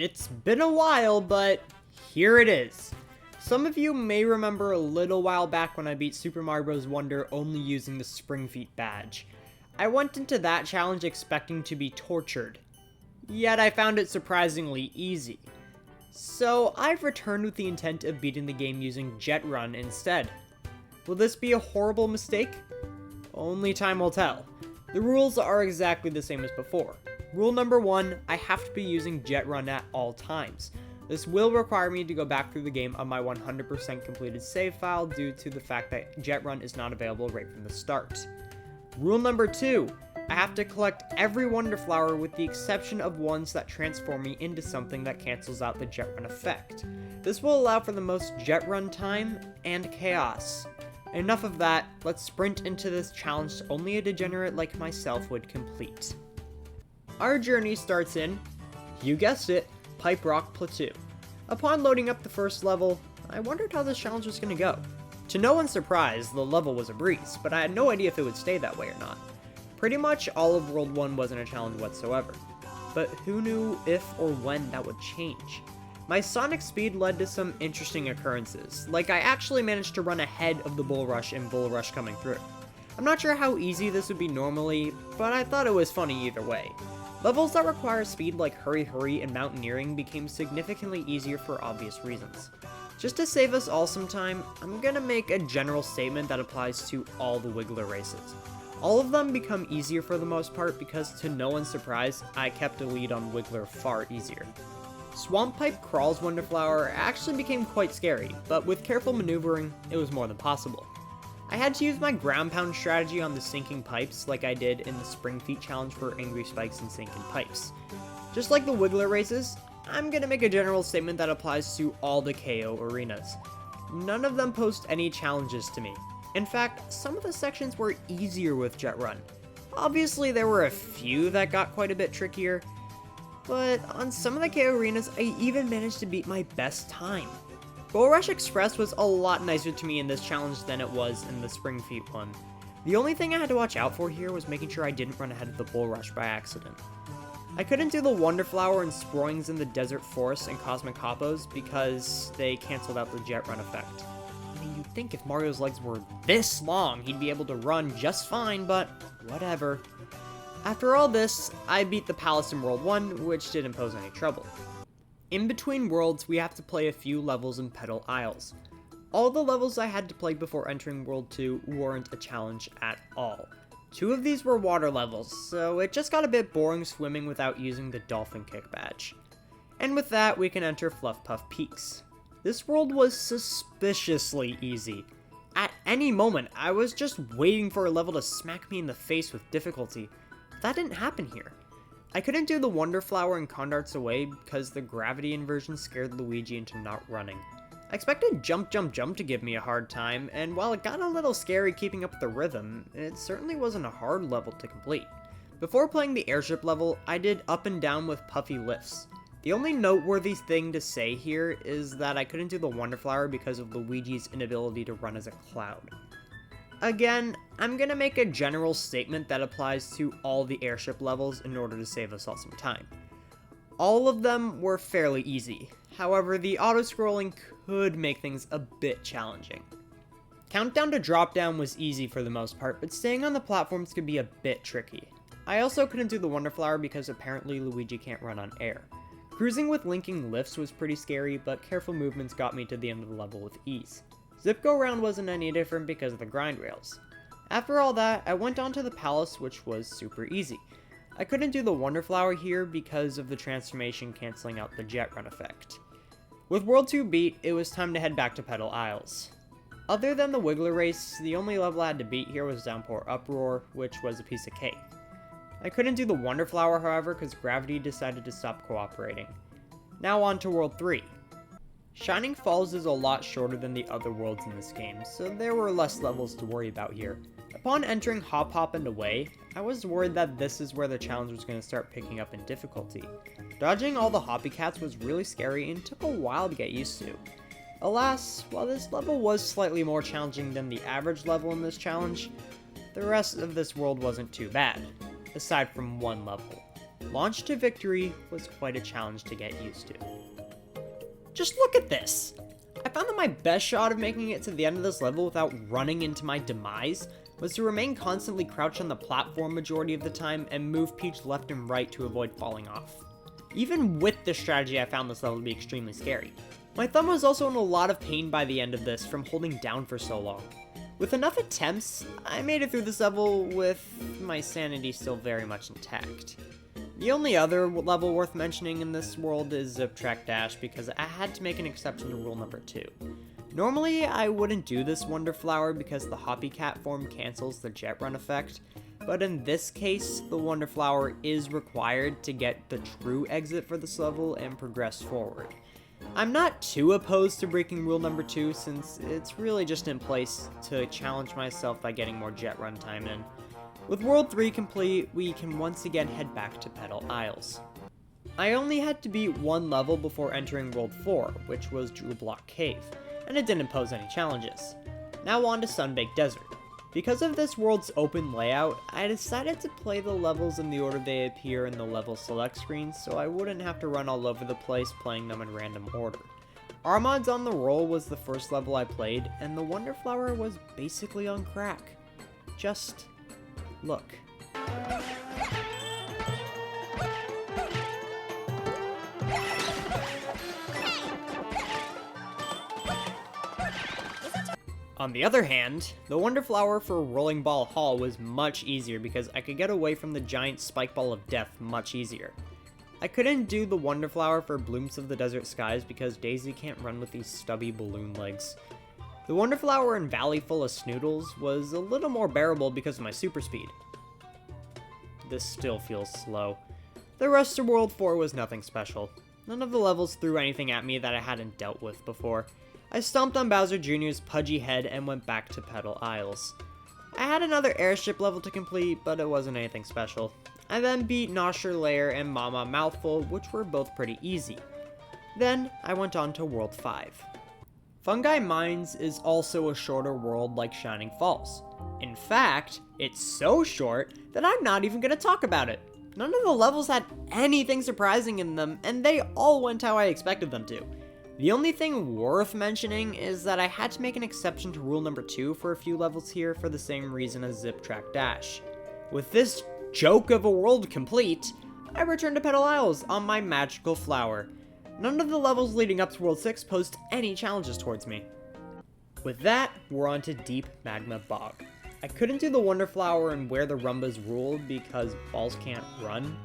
It's been a while, but here it is. Some of you may remember a little while back when I beat Super Mario Bros. Wonder only using the Spring Feet badge. I went into that challenge expecting to be tortured, yet I found it surprisingly easy. So I've returned with the intent of beating the game using Jet Run instead. Will this be a horrible mistake? Only time will tell. The rules are exactly the same as before. Rule number 1, I have to be using Jet Run at all times. This will require me to go back through the game on my 100% completed save file due to the fact that Jet Run is not available right from the start. Rule number 2, I have to collect every Wonder Flower with the exception of ones that transform me into something that cancels out the Jet Run effect. This will allow for the most Jet Run time and chaos. Enough of that, let's sprint into this challenge only a degenerate like myself would complete. Our journey starts in, you guessed it, Pipe Rock Plateau. Upon loading up the first level, I wondered how this challenge was going to go. To no one's surprise, the level was a breeze, but I had no idea if it would stay that way or not. Pretty much all of World 1 wasn't a challenge whatsoever, but who knew if or when that would change? My sonic speed led to some interesting occurrences, like I actually managed to run ahead of the Bull Rush in Bull Rush coming through. I'm not sure how easy this would be normally, but I thought it was funny either way. Levels that require speed like Hurry Hurry and Mountaineering became significantly easier for obvious reasons. Just to save us all some time, I'm gonna make a general statement that applies to all the Wiggler races. All of them become easier for the most part because to no one's surprise, I kept a lead on Wiggler far easier. Swamp Pipe Crawl's Wonderflower actually became quite scary, but with careful maneuvering, it was more than possible. I had to use my ground pound strategy on the sinking pipes like I did in the Spring Feet challenge for Angry Spikes and Sinking Pipes. Just like the Wiggler races, I'm gonna make a general statement that applies to all the KO arenas. None of them posed any challenges to me. In fact, some of the sections were easier with Jet Run. Obviously there were a few that got quite a bit trickier, but on some of the KO arenas I even managed to beat my best time. Bull Rush Express was a lot nicer to me in this challenge than it was in the Spring Feet one. The only thing I had to watch out for here was making sure I didn't run ahead of the Bull Rush by accident. I couldn't do the Wonder Flower and Sproings in the Desert Forest and Cosmic Hoppos because they canceled out the Jet Run effect. I mean, you'd think if Mario's legs were this long, he'd be able to run just fine, but whatever. After all this, I beat the Palace in World 1, which didn't pose any trouble. In between worlds, we have to play a few levels in Petal Isles. All the levels I had to play before entering World 2 weren't a challenge at all. 2 of these were water levels, so it just got a bit boring swimming without using the Dolphin Kick badge. And with that, we can enter Fluff Puff Peaks. This world was suspiciously easy. At any moment, I was just waiting for a level to smack me in the face with difficulty. But that didn't happen here. I couldn't do the Wonder Flower and Condarts Away because the gravity inversion scared Luigi into not running. I expected Jump Jump Jump to give me a hard time, and while it got a little scary keeping up with the rhythm, it certainly wasn't a hard level to complete. Before playing the airship level, I did Up and Down with puffy lifts. The only noteworthy thing to say here is that I couldn't do the Wonder Flower because of Luigi's inability to run as a cloud. Again, I'm gonna make a general statement that applies to all the airship levels in order to save us all some time. All of them were fairly easy, however the auto-scrolling could make things a bit challenging. Countdown to Drop Down was easy for the most part, but staying on the platforms could be a bit tricky. I also couldn't do the Wonder Flower because apparently Luigi can't run on air. Cruising with linking lifts was pretty scary, but careful movements got me to the end of the level with ease. Zip Go Round wasn't any different because of the grind rails. After all that, I went on to the Palace, which was super easy. I couldn't do the Wonder Flower here because of the transformation cancelling out the Jet Run effect. With World 2 beat, it was time to head back to Petal Isles. Other than the Wiggler race, the only level I had to beat here was Downpour Uproar, which was a piece of cake. I couldn't do the Wonder Flower, however, because gravity decided to stop cooperating. Now on to World 3. Shining Falls is a lot shorter than the other worlds in this game, so there were less levels to worry about here. Upon entering Hop Hop and Away, I was worried that this is where the challenge was going to start picking up in difficulty. Dodging all the Hoppy Cats was really scary and took a while to get used to. Alas, while this level was slightly more challenging than the average level in this challenge, the rest of this world wasn't too bad, aside from one level. Launch to Victory was quite a challenge to get used to. Just look at this! I found that my best shot of making it to the end of this level without running into my demise was to remain constantly crouched on the platform majority of the time and move Peach left and right to avoid falling off. Even with this strategy, I found this level to be extremely scary. My thumb was also in a lot of pain by the end of this from holding down for so long. With enough attempts, I made it through this level with my sanity still very much intact. The only other level worth mentioning in this world is Zip Track Dash because I had to make an exception to rule number 2. Normally, I wouldn't do this Wonder Flower because the Hoppy Cat form cancels the Jet Run effect, but in this case, the Wonder Flower is required to get the true exit for this level and progress forward. I'm not too opposed to breaking rule number 2 since it's really just in place to challenge myself by getting more Jet Run time in. With World 3 complete, we can once again head back to Petal Isles. I only had to beat one level before entering World 4, which was Jewel Block Cave, and it didn't pose any challenges. Now on to Sunbaked Desert. Because of this world's open layout, I decided to play the levels in the order they appear in the level select screen so I wouldn't have to run all over the place playing them in random order. Armod's on the Roll was the first level I played, and the Wonder Flower was basically on crack. Just look. On the other hand, the Wonder Flower for Rolling Ball Hall was much easier because I could get away from the giant spike ball of death much easier. I couldn't do the Wonder Flower for Blooms of the Desert Skies because Daisy can't run with these stubby balloon legs. The Wonder Flower in Valley Full of Snoodles was a little more bearable because of my super speed. This still feels slow. The rest of World 4 was nothing special. None of the levels threw anything at me that I hadn't dealt with before. I stomped on Bowser Jr.'s pudgy head and went back to Petal Isles. I had another airship level to complete, but it wasn't anything special. I then beat Nosher Lair and Mama Mouthful, which were both pretty easy. Then, I went on to World 5. Fungi Mines is also a shorter world like Shining Falls. In fact, it's so short that I'm not even going to talk about it. None of the levels had anything surprising in them, and they all went how I expected them to. The only thing worth mentioning is that I had to make an exception to rule number 2 for a few levels here for the same reason as Zip Track Dash. With this joke of a world complete, I returned to Petal Isles on my magical flower. None of the levels leading up to World 6 posed any challenges towards me. With that, we're on to Deep Magma Bog. I couldn't do the Wonder Flower and Where the Rumbas Rule because balls can't run,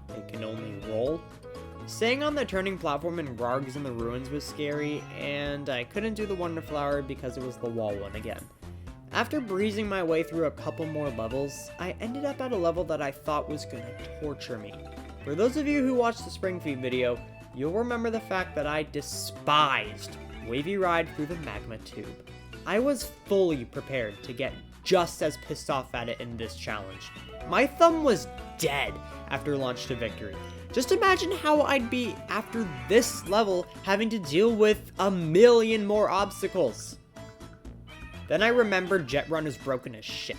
they can only roll. Staying on the turning platform in Rargs in the Ruins was scary, and I couldn't do the Wonder Flower because it was the wall one again. After breezing my way through a couple more levels, I ended up at a level that I thought was gonna torture me. For those of you who watched the Spring Feed video, you'll remember the fact that I despised Wavy Ride through the Magma Tube. I was fully prepared to get just as pissed off at it in this challenge. My thumb was dead after Launch to Victory. Just imagine how I'd be after this level having to deal with a million more obstacles. Then I remembered Jet Run is broken as shit.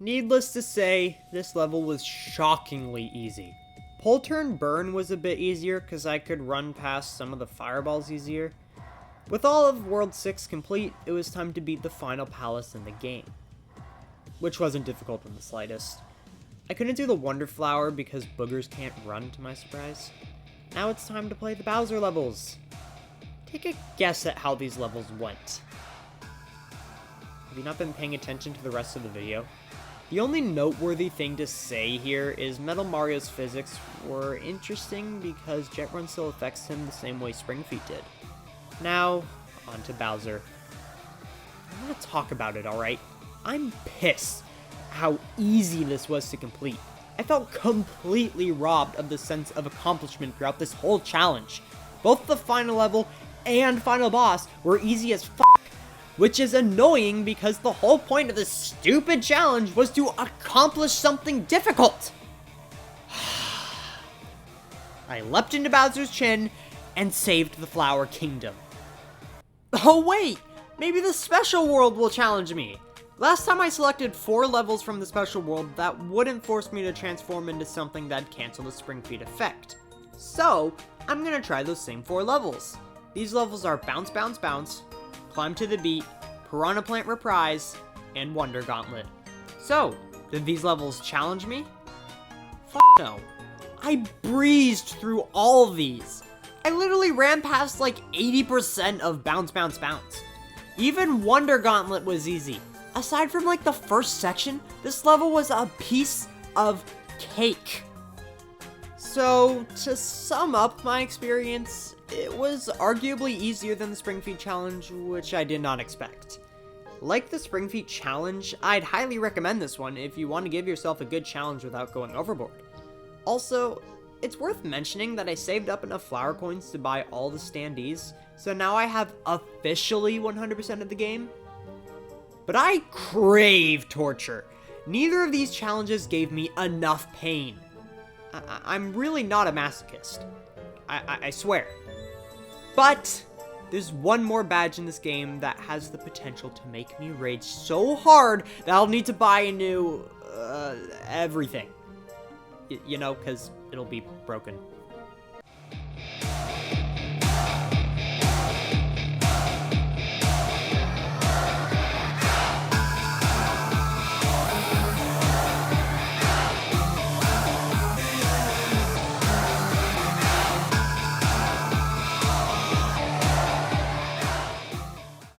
Needless to say, this level was shockingly easy. Pull Turn Burn was a bit easier because I could run past some of the fireballs easier. With all of World 6 complete, it was time to beat the final palace in the game, which wasn't difficult in the slightest. I couldn't do the Wonder Flower because boogers can't run, to my surprise. Now it's time to play the Bowser levels. Take a guess at how these levels went. Have you not been paying attention to the rest of the video? The only noteworthy thing to say here is Metal Mario's physics were interesting because Jet Run still affects him the same way Spring Feet did. Now, on to Bowser. I'm gonna talk about it, alright? I'm pissed how easy this was to complete. I felt completely robbed of the sense of accomplishment throughout this whole challenge. Both the final level and final boss were easy as fuck, which is annoying because the whole point of this stupid challenge was to accomplish something difficult. I leapt into Bowser's chin and saved the Flower Kingdom. Oh wait, maybe the special world will challenge me. Last time I selected 4 levels from the special world, that wouldn't force me to transform into something that'd cancel the Spring Feet effect. So, I'm gonna try those same 4 levels. These levels are Bounce, Bounce, Bounce, Climb to the Beat, Piranha Plant Reprise, and Wonder Gauntlet. So, did these levels challenge me? F no. I breezed through all of these. I literally ran past like 80% of Bounce, Bounce, Bounce. Even Wonder Gauntlet was easy. Aside from like the first section, this level was a piece of cake. So, to sum up my experience, it was arguably easier than the Spring Feet Challenge, which I did not expect. Like the Spring Feet Challenge, I'd highly recommend this one if you want to give yourself a good challenge without going overboard. Also, it's worth mentioning that I saved up enough flower coins to buy all the standees, so now I have officially 100% of the game. But I crave torture. Neither of these challenges gave me enough pain. I'm really not a masochist. I swear. But there's one more badge in this game that has the potential to make me rage so hard that I'll need to buy a new, everything. You know, because it'll be broken.